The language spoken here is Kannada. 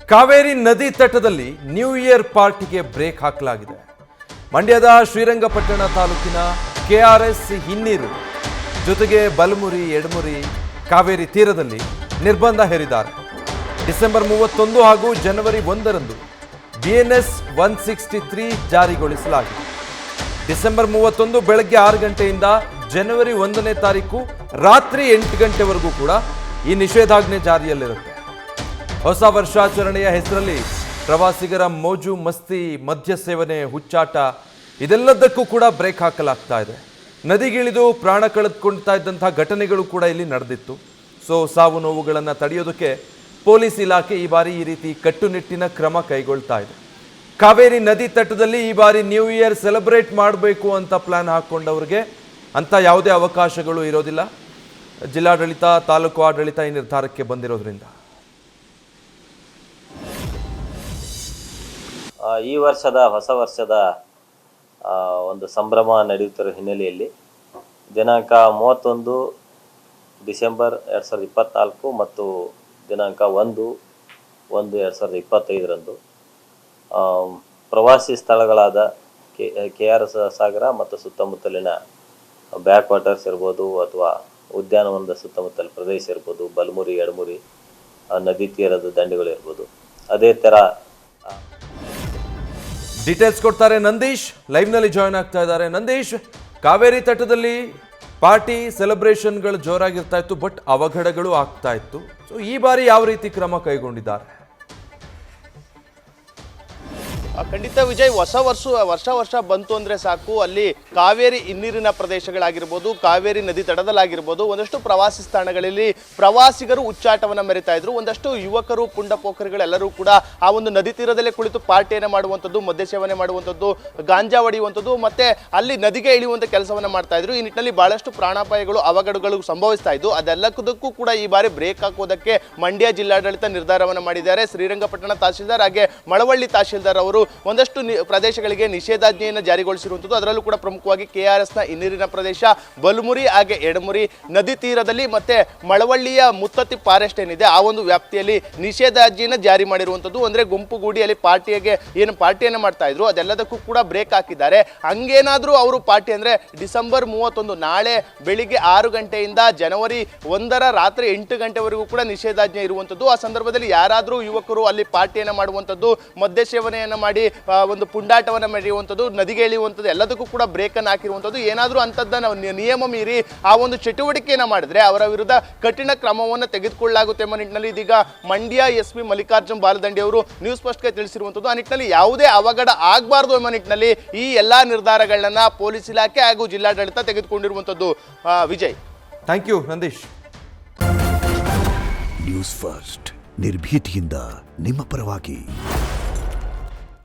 ಕಾವೇರಿ ನದಿ ತಟದಲ್ಲಿ ನ್ಯೂ ಇಯರ್ ಪಾರ್ಟಿಗೆ ಬ್ರೇಕ್ ಹಾಕಲಾಗಿದೆ. ಮಂಡ್ಯದ ಶ್ರೀರಂಗಪಟ್ಟಣ ತಾಲೂಕಿನ ಕೆಆರ್ಎಸ್ ಹಿನ್ನೀರು ಜೊತೆಗೆ ಬಲಮುರಿ ಎಡಮುರಿ ಕಾವೇರಿ ತೀರದಲ್ಲಿ ನಿರ್ಬಂಧ ಹೇರಿದ್ದಾರೆ. ಡಿಸೆಂಬರ್ 31 ಹಾಗೂ ಜನವರಿ 1ರಂದು ಬಿಎನ್ಎಸ್ 163 ಜಾರಿಗೊಳಿಸಲಾಗಿದೆ. ಡಿಸೆಂಬರ್ 31 ಬೆಳಗ್ಗೆ 6 ಗಂಟೆಯಿಂದ ಜನವರಿ 1ನೇ ತಾರೀಕು ರಾತ್ರಿ 8 ಗಂಟೆವರೆಗೂ ಕೂಡ ಈ ನಿಷೇಧಾಜ್ಞೆ ಜಾರಿಯಲ್ಲಿರುತ್ತೆ. ಹೊಸ ವರ್ಷಾಚರಣೆಯ ಹೆಸರಲ್ಲಿ ಪ್ರವಾಸಿಗರ ಮೋಜು ಮಸ್ತಿ, ಮದ್ಯ ಸೇವನೆ, ಹುಚ್ಚಾಟ ಇದೆಲ್ಲದಕ್ಕೂ ಕೂಡ ಬ್ರೇಕ್ ಹಾಕಲಾಗ್ತಾ ಇದೆ. ನದಿಗಿಳಿದು ಪ್ರಾಣ ಕಳೆದುಕೊಳ್ತಾ ಇದ್ದಂತಹ ಘಟನೆಗಳು ಕೂಡ ಇಲ್ಲಿ ನಡೆದಿತ್ತು. ಸೊ ಸಾವು ನೋವುಗಳನ್ನು ತಡೆಯೋದಕ್ಕೆ ಪೊಲೀಸ್ ಇಲಾಖೆ ಈ ಬಾರಿ ಈ ರೀತಿ ಕಟ್ಟುನಿಟ್ಟಿನ ಕ್ರಮ ಕೈಗೊಳ್ತಾ ಇದೆ. ಕಾವೇರಿ ನದಿ ತಟದಲ್ಲಿ ಈ ಬಾರಿ ನ್ಯೂ ಇಯರ್ ಸೆಲೆಬ್ರೇಟ್ ಮಾಡಬೇಕು ಅಂತ ಪ್ಲಾನ್ ಹಾಕ್ಕೊಂಡವ್ರಿಗೆ ಅಂತ ಯಾವುದೇ ಅವಕಾಶಗಳು ಇರೋದಿಲ್ಲ. ಜಿಲ್ಲಾಡಳಿತ, ತಾಲೂಕು ಆಡಳಿತ ಈ ನಿರ್ಧಾರಕ್ಕೆ ಬಂದಿರೋದ್ರಿಂದ ಈ ವರ್ಷದ ಹೊಸ ವರ್ಷದ ಒಂದು ಸಂಭ್ರಮ ನಡೆಯುತ್ತಿರುವ ಹಿನ್ನೆಲೆಯಲ್ಲಿ ದಿನಾಂಕ 31 ಡಿಸೆಂಬರ್ 2024 ಮತ್ತು ದಿನಾಂಕ 1/1/2025ರಂದು ಪ್ರವಾಸಿ ಸ್ಥಳಗಳಾದ KRS ಸಾಗರ ಮತ್ತು ಸುತ್ತಮುತ್ತಲಿನ ಬ್ಯಾಕ್ ವಾಟರ್ಸ್ ಇರ್ಬೋದು ಅಥವಾ ಉದ್ಯಾನವನದ ಸುತ್ತಮುತ್ತಲ ಪ್ರದೇಶ ಇರ್ಬೋದು, ಬಲಮುರಿ ಎಡಮುರಿ ನದಿ ತೀರದ ದಂಡೆಗಳು ಇರ್ಬೋದು. ಅದೇ ಥರ ಡೀಟೇಲ್ಸ್ ಕೊಡ್ತಾರೆ ನಂದೀಶ್, ಲೈವ್ನಲ್ಲಿ ಜಾಯ್ನ್ ಆಗ್ತಾ ಇದ್ದಾರೆ. ನಂದೀಶ್, ಕಾವೇರಿ ತಟದಲ್ಲಿ ಪಾರ್ಟಿ ಸೆಲೆಬ್ರೇಷನ್ಗಳು ಜೋರಾಗಿರ್ತಾ ಇತ್ತು, ಬಟ್ ಅವಘಡಗಳು ಆಗ್ತಾ ಇತ್ತು. ಸೊ ಈ ಬಾರಿ ಯಾವ ರೀತಿ ಕ್ರಮ ಕೈಗೊಂಡಿದ್ದಾರೆ? ಖಂಡಿತ ವಿಜಯ್, ವರ್ಷ ಬಂತು ಅಂದರೆ ಸಾಕು, ಅಲ್ಲಿ ಕಾವೇರಿ ಹಿನ್ನೀರಿನ ಪ್ರದೇಶಗಳಾಗಿರ್ಬೋದು, ಕಾವೇರಿ ನದಿ ತಟದಲ್ಲಾಗಿರ್ಬೋದು, ಒಂದಷ್ಟು ಪ್ರವಾಸಿ ಸ್ಥಾನಗಳಲ್ಲಿ ಪ್ರವಾಸಿಗರು ಉಚ್ಚಾಟವನ್ನು ಮೆರಿತಾ ಇದ್ರು. ಒಂದಷ್ಟು ಯುವಕರು, ಪುಂಡಪೋಖರಿಗಳೆಲ್ಲರೂ ಕೂಡ ಆ ಒಂದು ನದಿ ತೀರದಲ್ಲೇ ಕುಳಿತು ಪಾರ್ಟಿಯನ್ನು ಮಾಡುವಂಥದ್ದು, ಮದ್ಯ ಸೇವನೆ ಮಾಡುವಂಥದ್ದು, ಗಾಂಜಾ ಹೊಡೆಯುವಂಥದ್ದು, ಮತ್ತೆ ಅಲ್ಲಿ ನದಿಗೆ ಇಳಿಯುವಂಥ ಕೆಲಸವನ್ನು ಮಾಡ್ತಾ ಇದ್ರು. ಈ ನಿಟ್ಟಿನಲ್ಲಿ ಬಹಳಷ್ಟು ಪ್ರಾಣಾಪಾಯಗಳು, ಅವಘಡಗಳು ಸಂಭವಿಸ್ತಾ ಇದ್ದು, ಅದೆಲ್ಲದಕ್ಕೂ ಕೂಡ ಈ ಬಾರಿ ಬ್ರೇಕ್ ಹಾಕೋದಕ್ಕೆ ಮಂಡ್ಯ ಜಿಲ್ಲಾಡಳಿತ ನಿರ್ಧಾರವನ್ನು ಮಾಡಿದ್ದಾರೆ. ಶ್ರೀರಂಗಪಟ್ಟಣ ತಹಶೀಲ್ದಾರ್ ಹಾಗೆ ಮಳವಳ್ಳಿ ತಹಶೀಲ್ದಾರ್ ಅವರು ಒಂದಷ್ಟು ಪ್ರದೇಶಗಳಿಗೆ ನಿಷೇಧಾಜ್ಞೆಯನ್ನು ಜಾರಿಗೊಳಿಸಿರುವಂಥದ್ದು. ಅದರಲ್ಲೂ ಕೂಡ ಪ್ರಮುಖವಾಗಿ KRSನ ಹಿನ್ನೀರಿನ ಪ್ರದೇಶ, ಬಲಮುರಿ ಹಾಗೆ ಎಡಮುರಿ ನದಿ ತೀರದಲ್ಲಿ ಮತ್ತೆ ಮಳವಳ್ಳಿಯ ಮುತ್ತತ್ತಿ ಫಾರೆಸ್ಟ್ ಏನಿದೆ ಆ ಒಂದು ವ್ಯಾಪ್ತಿಯಲ್ಲಿ ನಿಷೇಧಾಜ್ಞೆಯನ್ನು ಜಾರಿ ಮಾಡಿರುವಂಥದ್ದು. ಅಂದರೆ ಗುಂಪುಗೂಡಿಯಲ್ಲಿ ಪಾರ್ಟಿಯನ್ನು ಮಾಡ್ತಾ ಇದ್ರು, ಅದೆಲ್ಲದಕ್ಕೂ ಕೂಡ ಬ್ರೇಕ್ ಹಾಕಿದ್ದಾರೆ. ಹಂಗೇನಾದರೂ ಅವರು ಪಾರ್ಟಿ ಅಂದರೆ ಡಿಸೆಂಬರ್ 31 ನಾಳೆ ಬೆಳಿಗ್ಗೆ 6 ಗಂಟೆಯಿಂದ ಜನವರಿ 1ರ ರಾತ್ರಿ 8 ಗಂಟೆವರೆಗೂ ಕೂಡ ನಿಷೇಧಾಜ್ಞೆ ಇರುವಂಥದ್ದು. ಆ ಸಂದರ್ಭದಲ್ಲಿ ಯಾರಾದರೂ ಯುವಕರು ಅಲ್ಲಿ ಪಾರ್ಟಿಯನ್ನು ಮಾಡುವಂಥದ್ದು, ಮದ್ಯ ಸೇವನೆಯನ್ನು ಮಾಡಿ ಒಂದು ಪುಂಡಾಟವನ್ನು ಮೆರೆಯುವಂಥದ್ದು, ನದಿಗೆ ಇಳಿಯುವಂಥದ್ದು ಎಲ್ಲದಕ್ಕೂ ಕೂಡ ಬ್ರೇಕ್ ಅನ್ನು ಹಾಕಿರುವಂಥದ್ದು. ಏನಾದರೂ ಅಂಥದ್ದನ್ನು ನಿಯಮ ಮೀರಿ ಆ ಒಂದು ಚಟುವಟಿಕೆಯನ್ನು ಮಾಡಿದ್ರೆ ಅವರ ವಿರುದ್ಧ ಕಠಿಣ ಕ್ರಮವನ್ನು ತೆಗೆದುಕೊಳ್ಳಲಾಗುತ್ತೆ ಎಂಬ ನಿಟ್ಟಿನಲ್ಲಿ ಇದೀಗ ಮಂಡ್ಯ SP ಮಲ್ಲಿಕಾರ್ಜುನ್ ಬಾಲದಂಡಿ ಅವರು ನ್ಯೂಸ್ ಫಸ್ಟ್ಗೆ ತಿಳಿಸಿರುವಂಥದ್ದು. ಆ ನಿಟ್ಟಿನಲ್ಲಿ ಯಾವುದೇ ಅವಘಡ ಆಗಬಾರ್ದು ಎಂಬ ನಿಟ್ಟಿನಲ್ಲಿ ಈ ಎಲ್ಲ ನಿರ್ಧಾರಗಳನ್ನ ಪೊಲೀಸ್ ಇಲಾಖೆ ಹಾಗೂ ಜಿಲ್ಲಾಡಳಿತ ತೆಗೆದುಕೊಂಡಿರುವಂಥದ್ದು. Vijay, thank you Nandish. News First ನಿರ್ಭೀತಿಯಿಂದ ನಿಮ್ಮ ಪರವಾಗಿ.